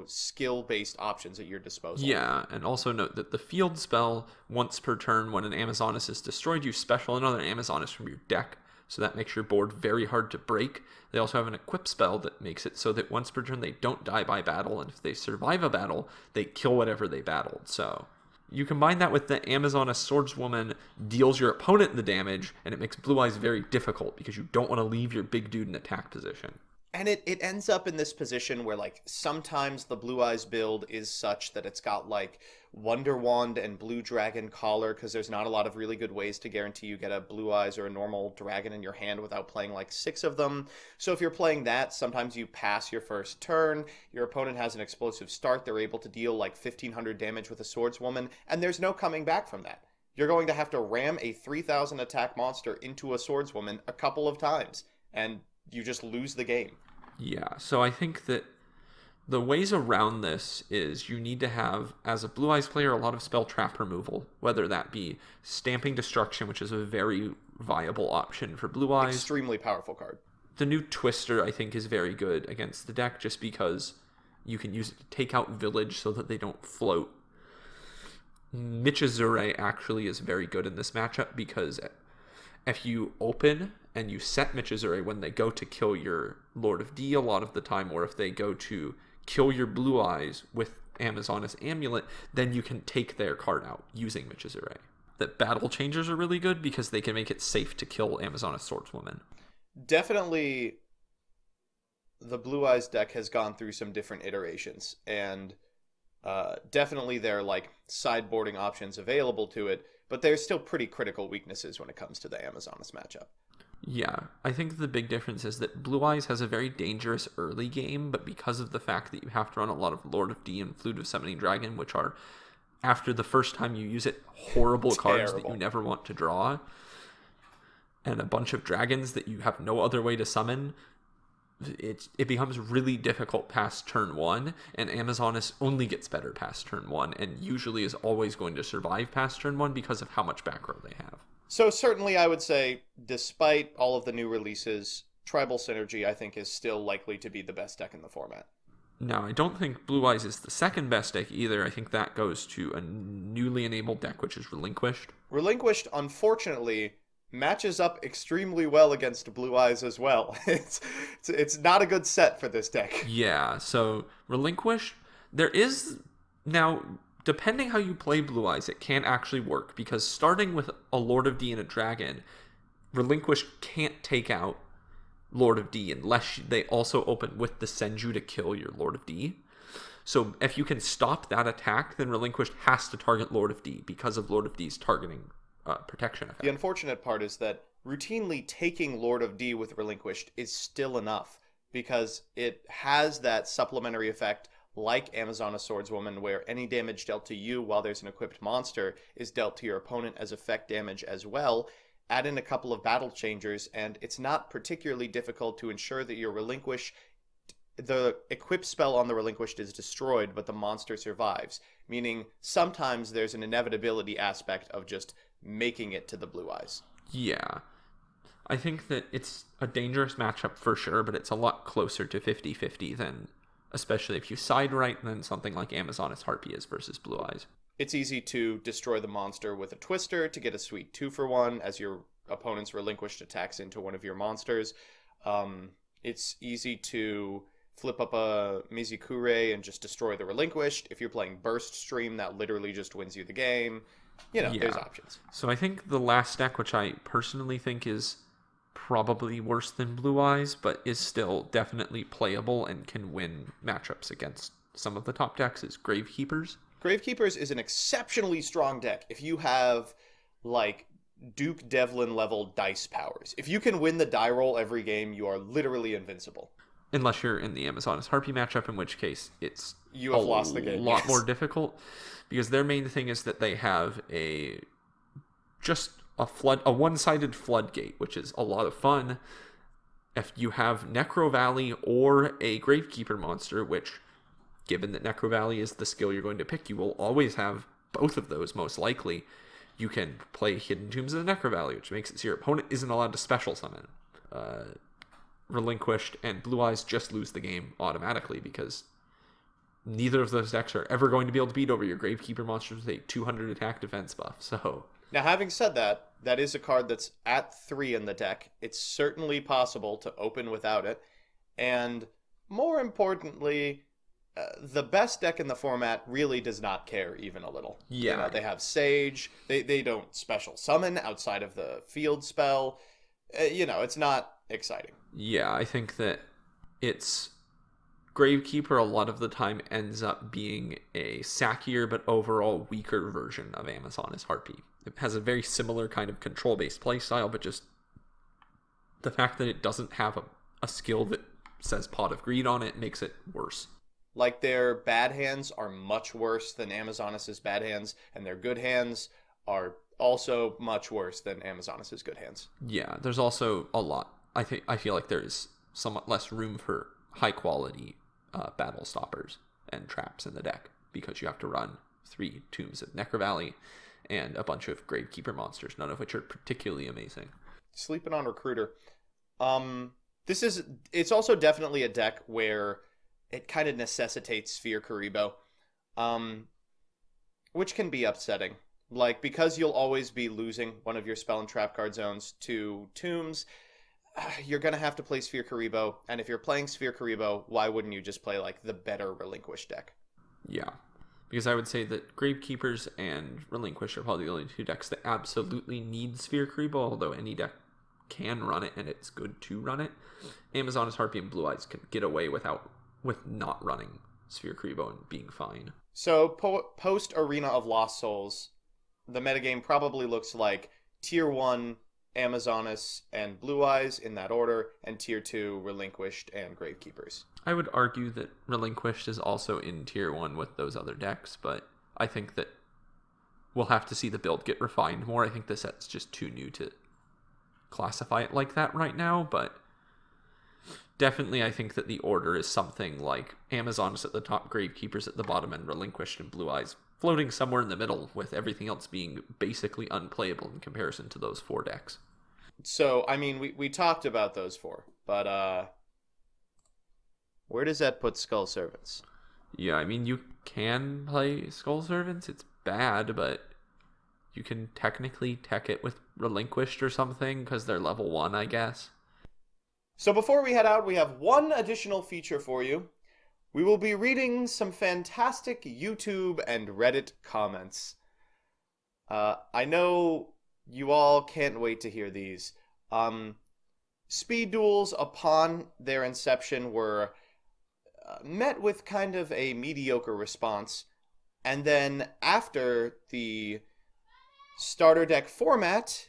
skill-based options at your disposal. Yeah, and also note that the field spell, once per turn when an Amazonas is destroyed, you special another Amazonas from your deck, so that makes your board very hard to break. They also have an equip spell that makes it so that once per turn they don't die by battle, and if they survive a battle, they kill whatever they battled. So you combine that with the Amazonas Swordswoman deals your opponent the damage, and it makes Blue Eyes very difficult because you don't want to leave your big dude in attack position. And it ends up in this position where, sometimes the Blue Eyes build is such that it's got, Wonder Wand and Blue Dragon Collar, because there's not a lot of really good ways to guarantee you get a Blue Eyes or a normal dragon in your hand without playing, 6 of them. So if you're playing that, sometimes you pass your first turn, your opponent has an explosive start, they're able to deal, 1,500 damage with a Swordswoman, and there's no coming back from that. You're going to have to ram a 3,000 attack monster into a Swordswoman a couple of times, and you just lose the game. Yeah, so I think that the ways around this is you need to have, as a Blue Eyes player, a lot of spell trap removal, whether that be Stamping Destruction, which is a very viable option for Blue Eyes. Extremely powerful card. The new Twister, I think, is very good against the deck just because you can use it to take out Village so that they don't float. Michizure actually is very good in this matchup because if you open and you set Michizure when they go to kill your Lord of D a lot of the time, or if they go to kill your Blue Eyes with Amazonas Amulet, then you can take their card out using Michizure. That Battle Changers are really good because they can make it safe to kill Amazonas Swordswoman. Definitely, the Blue Eyes deck has gone through some different iterations, and definitely there are sideboarding options available to it, but there's still pretty critical weaknesses when it comes to the Amazonas matchup. Yeah, I think the big difference is that Blue Eyes has a very dangerous early game, but because of the fact that you have to run a lot of Lord of D and Flute of Summoning Dragon, which are, after the first time you use it, horrible cards that you never want to draw, and a bunch of dragons that you have no other way to summon, it becomes really difficult past turn 1, and Amazonas only gets better past turn 1, and usually is always going to survive past turn 1 because of how much back row they have. So certainly I would say, despite all of the new releases, Tribal Synergy, I think, is still likely to be the best deck in the format. Now, I don't think Blue Eyes is the second best deck either. I think that goes to a newly enabled deck, which is Relinquished. Relinquished, unfortunately, matches up extremely well against Blue Eyes as well. It's not a good set for this deck. Yeah, so Relinquished, there is... Now, depending how you play Blue Eyes, it can actually work, because starting with a Lord of D and a Dragon, Relinquished can't take out Lord of D unless they also open with the Senju to kill your Lord of D. So if you can stop that attack, then Relinquished has to target Lord of D because of Lord of D's targeting protection effect. The unfortunate part is that routinely taking Lord of D with Relinquished is still enough, because it has that supplementary effect like Amazonas Swordswoman, where any damage dealt to you while there's an equipped monster is dealt to your opponent as effect damage as well. Add in a couple of Battle Changers, and it's not particularly difficult to ensure that your the equip spell on the Relinquished is destroyed, but the monster survives. Meaning, sometimes there's an inevitability aspect of just making it to the Blue Eyes. Yeah. I think that it's a dangerous matchup for sure, but it's a lot closer to 50-50 than... especially if you side right, than something like Amazonas Harpy is versus Blue Eyes. It's easy to destroy the monster with a Twister to get a sweet 2-for-1 as your opponent's Relinquished attacks into one of your monsters. It's easy to flip up a Mizukure and just destroy the Relinquished. If you're playing Burst Stream, that literally just wins you the game. There's options. So I think the last deck, which I personally think is probably worse than Blue Eyes, but is still definitely playable and can win matchups against some of the top decks, is Gravekeepers. Gravekeepers is an exceptionally strong deck if you have, Duke Devlin level dice powers. If you can win the die roll every game, you are literally invincible. unless you're in the Amazonas Harpy matchup, in which case it's You have lost the game. lot Yes. more difficult, because their main thing is that they have a one-sided floodgate, which is a lot of fun. If you have Necro Valley or a Gravekeeper monster, which, given that Necro Valley is the skill you're going to pick, you will always have both of those most likely. You can play Hidden Tombs in the Necro Valley, which makes it so your opponent isn't allowed to special summon. Relinquished and Blue Eyes just lose the game automatically, because neither of those decks are ever going to be able to beat over your Gravekeeper monsters with a 200 attack defense buff. So Now, having said that, that is a card that's at 3 in the deck. It's certainly possible to open without it. And more importantly, the best deck in the format really does not care even a little. Yeah. You know, they have Sage. They don't special summon outside of the field spell. It's not exciting. yeah, I think that it's Gravekeeper a lot of the time ends up being a sackier but overall weaker version of Amazonas Harpy. It has a very similar kind of control-based playstyle, but just the fact that it doesn't have a skill that says Pot of Greed on it makes it worse. Like, their bad hands are much worse than Amazonas's bad hands, and their good hands are also much worse than Amazonas's good hands. Yeah, there's also a lot. I feel like there's somewhat less room for high-quality battle stoppers and traps in the deck, because you have to run 3 Tombs of Necro Valley and a bunch of Gravekeeper monsters, none of which are particularly amazing. Sleeping on Recruiter. It's also definitely a deck where it kind of necessitates Sphere Karibo, which can be upsetting. Like, because you'll always be losing one of your spell and trap card zones to Tombs, you're going to have to play Sphere Karibo, and if you're playing Sphere Karibo, why wouldn't you just play, like, the better Relinquish deck? Yeah, because I would say that Gravekeepers and Relinquish are probably the only 2 decks that absolutely need Sphere Karibo, although any deck can run it, and it's good to run it. Amazonas Harpy and Blue Eyes can get away with not running Sphere Karibo and being fine. So, post Arena of Lost Souls, the metagame probably looks like Tier 1 Amazonas and Blue Eyes in that order, and Tier 2 Relinquished and Gravekeepers. I would argue that Relinquished is also in Tier 1 with those other decks, but I think that we'll have to see the build get refined more. I think the set's just too new to classify it like that right now, but definitely I think that the order is something like Amazonas at the top, Gravekeepers at the bottom, and Relinquished and Blue Eyes floating somewhere in the middle, with everything else being basically unplayable in comparison to those 4 decks. So, I mean, we talked about those 4, but where does that put Skull Servants? Yeah, I mean, you can play Skull Servants. It's bad, but you can technically tech it with Relinquished or something, because they're level 1, I guess. So before we head out, we have one additional feature for you. We will be reading some fantastic YouTube and Reddit comments. I know you all can't wait to hear these. Speed duels, upon their inception, were met with kind of a mediocre response. And then after the starter deck format,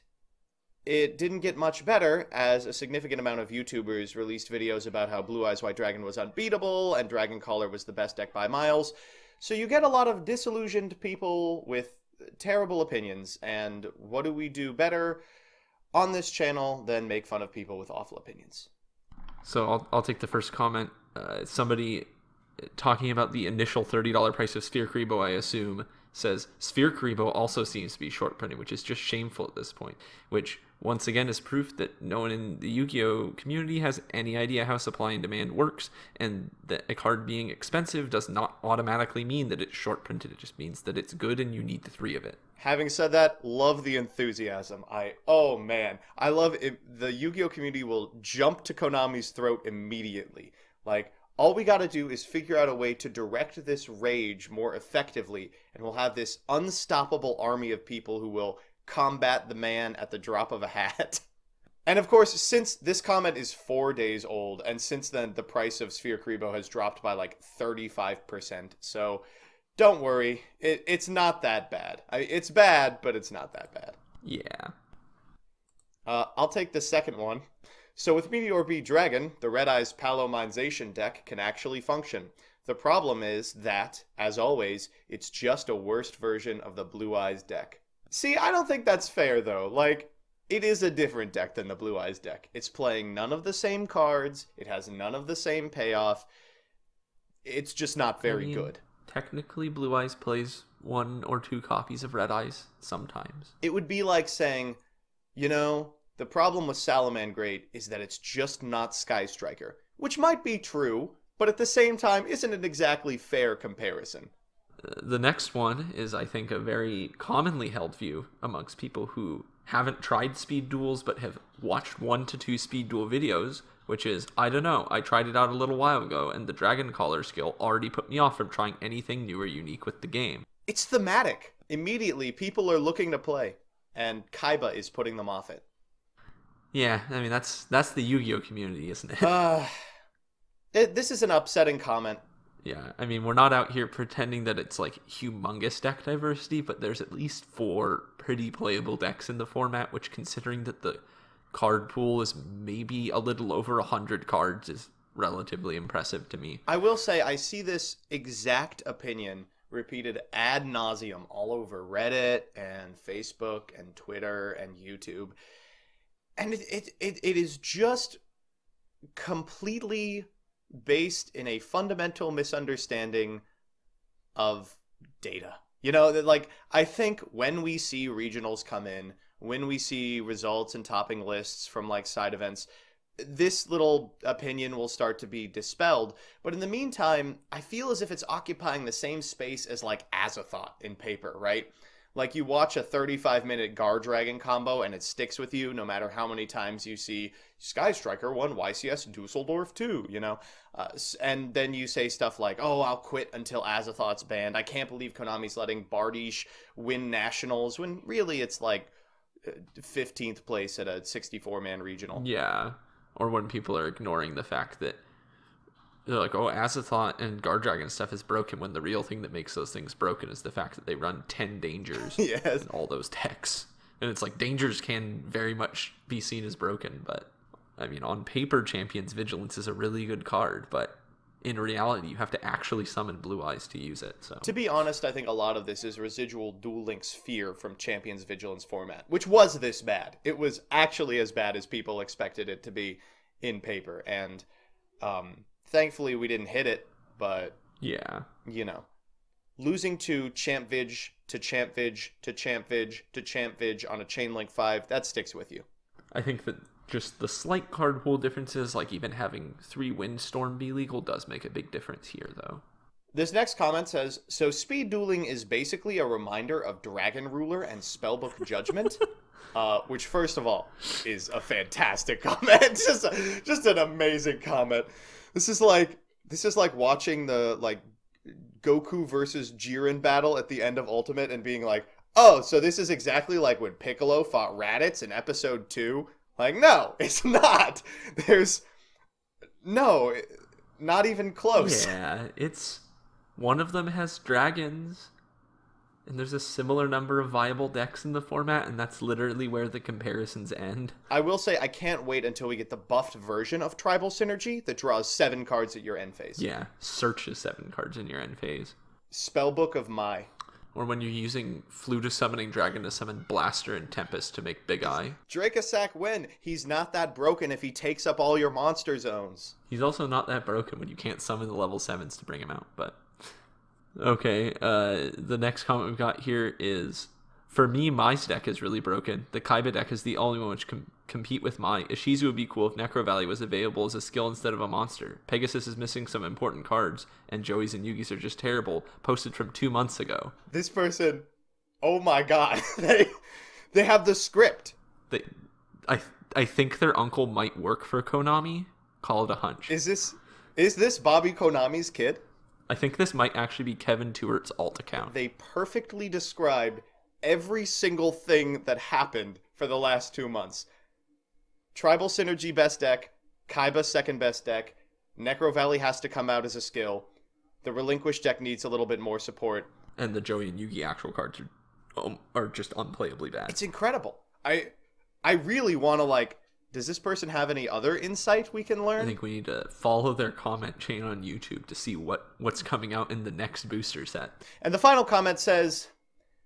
it didn't get much better, as a significant amount of YouTubers released videos about how Blue Eyes White Dragon was unbeatable and Dragon Caller was the best deck by miles. So you get a lot of disillusioned people with terrible opinions, and what do we do better on this channel than make fun of people with awful opinions? So I'll take the first comment. Somebody talking about the initial $30 price of Sphere Karibo, I assume, says Sphere Karibo also seems to be short printed, which is just shameful at this point, which once again is proof that no one in the Yu-Gi-Oh community has any idea how supply and demand works, and that a card being expensive does not automatically mean that it's short printed. It just means that it's good and you need the 3 of it. Having said that, love the enthusiasm. Oh man, I love it. The Yu-Gi-Oh community will jump to Konami's throat immediately. Like, all we gotta do is figure out a way to direct this rage more effectively, and we'll have this unstoppable army of people who will combat the man at the drop of a hat. And of course, since this comment is 4 days old, and since then the price of Sphere Karibo has dropped by like 35%, so don't worry, it's not that bad. It's bad, but it's not that bad. Yeah. I'll take the second one. So with Meteor BEWDgyman, the Red Eyes Palomization deck can actually function. The problem is that, as always, it's just a worse version of the Blue Eyes deck. See, I don't think that's fair, though. Like, it is a different deck than the Blue Eyes deck. It's playing none of the same cards. It has none of the same payoff. It's just not very good. Technically, Blue Eyes plays 1 or 2 copies of Red Eyes sometimes. It would be like saying, you know, the problem with Salamangreat is that it's just not Sky Striker, which might be true, but at the same time isn't an exactly fair comparison. The next one is, I think, a very commonly held view amongst people who haven't tried speed duels but have watched 1 to 2 speed duel videos, which is, I don't know, I tried it out a little while ago and the Dragon Caller skill already put me off from trying anything new or unique with the game. It's thematic. Immediately, people are looking to play, and Kaiba is putting them off it. Yeah, I mean, that's the Yu-Gi-Oh community, isn't it? This is an upsetting comment. Yeah, I mean, we're not out here pretending that it's like humongous deck diversity, but there's at least 4 pretty playable decks in the format, which, considering that the card pool is maybe a little over 100 cards, is relatively impressive to me. I will say I see this exact opinion repeated ad nauseum all over Reddit and Facebook and Twitter and YouTube. And it is just completely based in a fundamental misunderstanding of data. You know, like, I think when we see regionals come in, when we see results and topping lists from like side events, this little opinion will start to be dispelled. But in the meantime, I feel as if it's occupying the same space as like Azathoth in paper, right? Like, you watch a 35-minute Gar Dragon combo and it sticks with you no matter how many times you see Sky Striker won YCS Dusseldorf 2, you know? And then you say stuff like, oh, I'll quit until Azathoth's banned. I can't believe Konami's letting Bardiche win Nationals, when really it's like 15th place at a 64-man regional. Yeah, or when people are ignoring the fact that they're like, oh, Azathoth and Guard Dragon stuff is broken, when the real thing that makes those things broken is the fact that they run 10 dangers Yes. in all those decks. And it's like, dangers can very much be seen as broken, but I mean, on paper, Champion's Vigilance is a really good card, but in reality, you have to actually summon Blue Eyes to use it. So, to be honest, I think a lot of this is residual Duel Links fear from Champion's Vigilance format, which was this bad. It was actually as bad as people expected it to be in paper, and thankfully we didn't hit it, but yeah, you know, losing to Champ Vig to Champ Vig to Champ Vig to Champ Vig on a Chain Link 5, that sticks with you. I think that just the slight card pool differences, like even having 3 Windstorm be legal, does make a big difference here, though. This next comment says, so speed dueling is basically a reminder of Dragon Ruler and Spellbook Judgment, which, first of all, is a fantastic comment. just an amazing comment. This is like watching the like Goku versus Jiren battle at the end of Ultimate and being like, oh, so this is exactly like when Piccolo fought Raditz in episode 2. Like, no, it's not. There's no, not even close. Yeah, it's one of them has dragons, and there's a similar number of viable decks in the format, and that's literally where the comparisons end. I will say I can't wait until we get the buffed version of Tribal Synergy that draws 7 cards at your end phase. Yeah, searches 7 cards in your end phase. Spellbook of Mai. Or when you're using Flute of Summoning Dragon to summon Blaster and Tempest to make Big Eye. Dracosac Wen. He's not that broken if he takes up all your monster zones. He's also not that broken when you can't summon the level 7s to bring him out, but... Okay, the next comment we've got here is, for me, Mai's deck is really broken. The Kaiba deck is the only one which can compete with Mai. Ishizu would be cool if Necro Valley was available as a skill instead of a monster. Pegasus is missing some important cards, and Joey's and Yugi's are just terrible. Posted from 2 months ago. This person, oh my god, they have the script. I think their uncle might work for Konami. Call it a hunch. Is this Bobby Konami's kid? I think this might actually be Kevin Tewert's alt account. They perfectly described every single thing that happened for the last 2 months. Tribal Synergy best deck, Kaiba second best deck, Necro Valley has to come out as a skill, the Relinquished deck needs a little bit more support. And the Joey and Yugi actual cards are just unplayably bad. It's incredible. I really want to, like, Does this person have any other insight we can learn? I think we need to follow their comment chain on YouTube to see what's coming out in the next booster set. And the final comment says,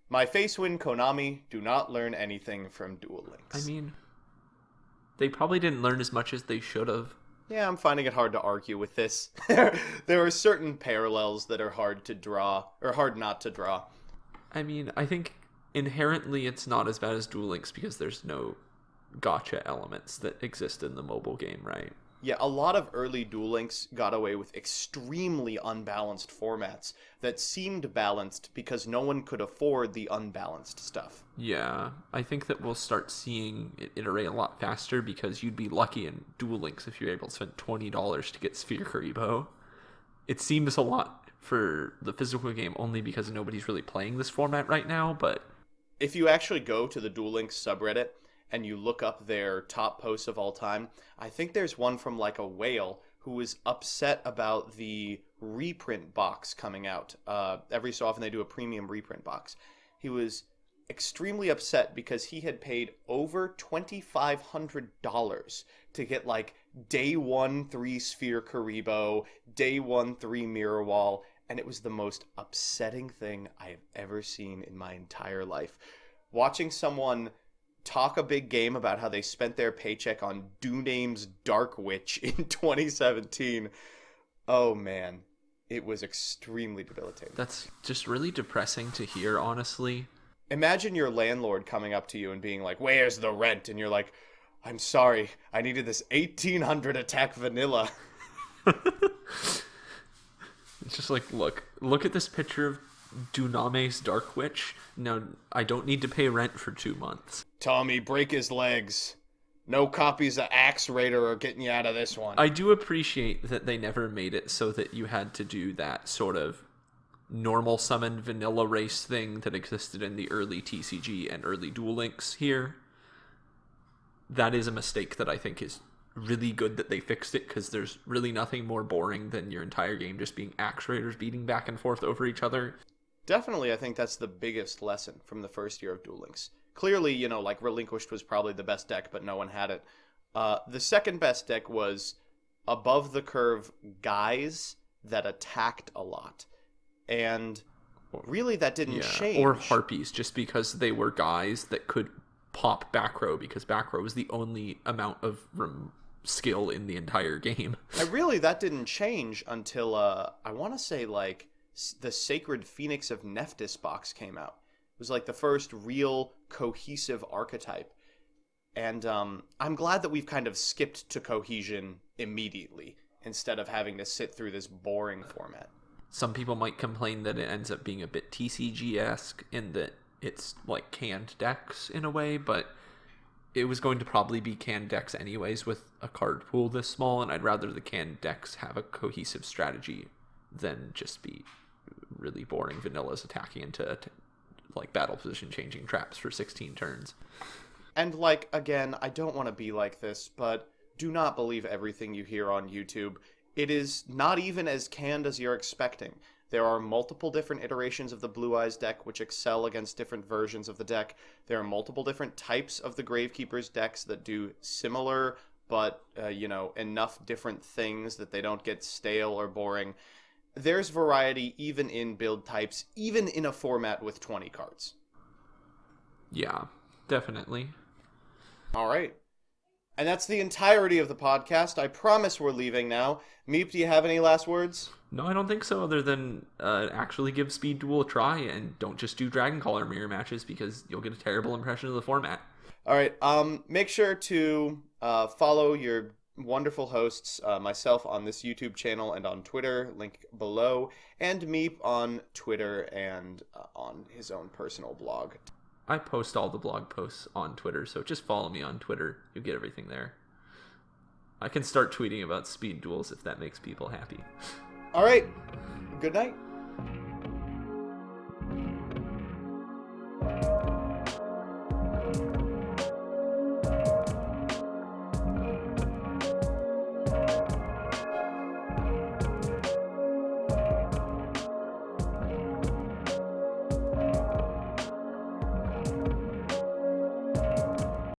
"My face win Konami do not learn anything from Duel Links." I mean, they probably didn't learn as much as they should have. Yeah, I'm finding it hard to argue with this. There are certain parallels that are hard to draw, or hard not to draw. I mean, I think inherently it's not as bad as Duel Links because there's no gotcha elements that exist in the mobile game, right? Yeah, a lot of early Duel Links got away with extremely unbalanced formats that seemed balanced because no one could afford the unbalanced stuff. Yeah, I think that we'll start seeing it iterate a lot faster because you'd be lucky in Duel Links if you're able to spend $20 to get Sphere Karibo. It seems a lot for the physical game only because nobody's really playing this format right now, but if you actually go to the Duel Links subreddit and you look up their top posts of all time, I think there's one from like a whale who was upset about the reprint box coming out. Every so often they do a premium reprint box. He was extremely upset because he had paid over $2,500 to get like day 1 3 Sphere Karibo, day 1 3 Mirror Wall, and it was the most upsetting thing I have ever seen in my entire life. Watching someone talk a big game about how they spent their paycheck on Duname's Dark Witch in 2017. Oh man, it was extremely debilitating. that's just really depressing to hear, honestly. Imagine your landlord coming up to you and being like, "Where's the rent?" And you're like, "I'm sorry, I needed this 1800 attack vanilla." It's just like, look at this picture of Duname's Dark Witch. No, I don't need to pay rent for 2 months. Tommy, break his legs. No copies of Axe Raider are getting you out of this one. I do appreciate that they never made it so that you had to do that sort of normal summon vanilla race thing that existed in the early TCG and early Duel Links here. That is a mistake that I think is really good that they fixed it, because there's really nothing more boring than your entire game just being Axe Raiders beating back and forth over each other. Definitely, I think that's the biggest lesson from the first year of Duel Links. Clearly, like Relinquished was probably the best deck, but no one had it. The second best deck was above the curve guys that attacked a lot. And really that didn't change. Or harpies, just because they were guys that could pop back row, because back row was the only amount of skill in the entire game. Really, that didn't change until, I want to say, like, the Sacred Phoenix of Nephthys box came out. It was like the first real cohesive archetype. And I'm glad that we've kind of skipped to cohesion immediately instead of having to sit through this boring format. Some people might complain that it ends up being a bit TCG-esque in that it's like canned decks in a way, but it was going to probably be canned decks anyways with a card pool this small, and I'd rather the canned decks have a cohesive strategy than just be really boring vanillas attacking into like battle position changing traps for 16 turns. And like, again, I don't want to be like this, but do not believe everything you hear on YouTube. It is not even as canned as you're expecting. There are multiple different iterations of the Blue Eyes deck which excel against different versions of the deck. There are multiple different types of the Gravekeeper's decks that do similar, but, enough different things that they don't get stale or boring. There's variety even in build types, even in a format with 20 cards. Yeah, definitely. All right. And that's the entirety of the podcast. I promise we're leaving now. Meep, do you have any last words? No, I don't think so, other than actually give Speed Duel a try and don't just do Dragon Caller mirror matches because you'll get a terrible impression of the format. All right. Make sure to follow your wonderful hosts, myself on this YouTube channel and on Twitter, link below, and Meep on Twitter and on his own personal blog. I post all the blog posts on Twitter, so just follow me on Twitter. You'll get everything there. I can start tweeting about speed duels if that makes people happy. All right. Good night.